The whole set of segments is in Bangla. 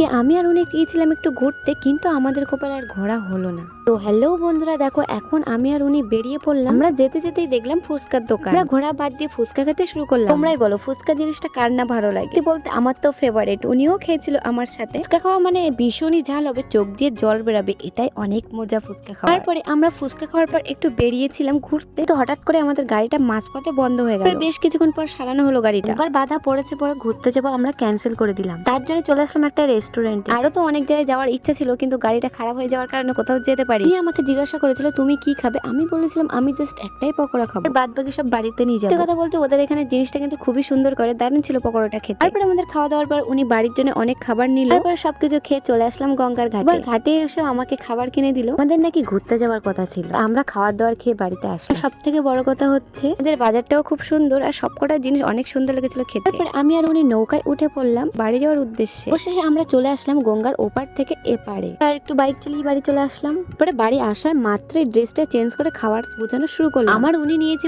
আমি আর উনি গিয়েছিলাম একটু ঘুরতে, কিন্তু আমাদের কপালে আর ঘোরা হলো না। তো হ্যালো বন্ধুরা, দেখো এখন আমি আর উনি বেরিয়ে পড়লাম। আমরা যেতে যেতেই দেখলাম ফুচকার দোকান। আমরা ঘোরা বাদ দিয়ে ফুচকা খেতে শুরু করলাম। তোমরাই বলো ফুচকা জিনিসটা কার না ভালো লাগে। বলতে আমার তো ফেভারিট, উনিও খেয়েছিল আমার সাথে। ফুচকা খাওয়া মানে ভীষণই ঝাল হবে, চোখ দিয়ে জল বেরাবে, এটাই অনেক মজা ফুচকা খাওয়া। তারপরে আমরা ফুচকা খাওয়ার পর একটু বেরিয়েছিলাম ঘুরতে, তো হঠাৎ করে আমাদের গাড়িটা মাঝপথে বন্ধ হয়ে গেল। বেশ কিছুক্ষণ পর সারানো হলো গাড়িটা, এবার বাধা পড়েছে, পরে ঘুরতে যাবো আমরা ক্যান্সেল করে দিলাম। তার জন্য চলে আসলাম একটা রেস্টুরেন্টে। আরো তো অনেক জায়গায় যাওয়ার ইচ্ছা ছিল, কিন্তু গাড়িটা খারাপ হয়ে যাওয়ার কারণে কোথাও যেতে পারি। আমাকে জিজ্ঞাসা করেছিল তুমি কি খাবে, আমি বলেছিলাম আমি জাস্ট একটাই পকোড়া খাবো, বাদ বাকি সব বাড়িতে নিয়ে যাবো। কথা বলতে ওদের এখানে জিনিসটা কিন্তু খুবই সুন্দর করে, দারুণ ছিল পকোড়াটা খেতে। তারপরে আমাদের খাওয়া দাওয়ার পর উনি বাড়ির জন্য অনেক খাবার নিল। তারপরে সবকিছু খেয়ে চলে আসলাম গঙ্গার ঘাটে। ঘাটে এসে আমাকে খাবার কিনে দিল। আমাদের নাকি ঘুরতে যাওয়ার কথা ছিল, আমরা খাওয়ার দাওয়ার খেয়ে বাড়িতে আসি। সব থেকে বড় কথা হচ্ছে আমাদের বাজারটাও খুব সুন্দর, আর সবকটা জিনিস অনেক সুন্দর লেগেছিল খেতে। তারপরে আমি আর উনি নৌকায় উঠে পড়লাম বাড়ি যাওয়ার উদ্দেশ্যে। অবশেষে আমরা চলে আসলাম গঙ্গার ওপার থেকে এপারে, আর একটু বাইক চালিয়ে বাড়ি চলে আসলাম। পরে বাড়ি আসার মাত্রই ড্রেসটা চেঞ্জ করে খাবার বোঝানো শুরু করলাম। আমার উনি নিয়েছে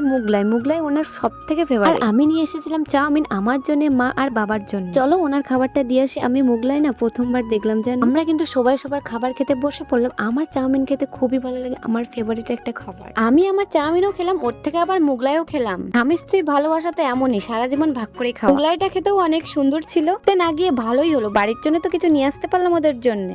মুগলাই ওনার সব থেকে ফেভারিট। আমি নিয়ে এসেছিলাম চাউমিন আমার জন্য, মা আর বাবার জন্য। চলো ওনার খাবারটা দিয়ে আসি। আমি মুগলাই না প্রথমবার দেখলাম, জানো। আমরা কিন্তু সবাই সবার খাবার খেতে বসে পড়লাম। আমার চাউমিন খেতে খুবই ভালো লাগে, আমার ফেভারিট একটা খাবার। আমি আমার চাউমিনও খেলাম, ওর থেকে আবার মুগলাইও খেলাম। স্বামী স্ত্রীর ভালোবাসা তো এমনই, সারা জীবন ভাগ করে খাওয়া। মুগলাইটা খেতেও অনেক সুন্দর ছিল, না গিয়ে ভালোই হলো, বাড়ির জন্য তো কিছু নিয়ে আসতে পারলাম ওদের জন্য।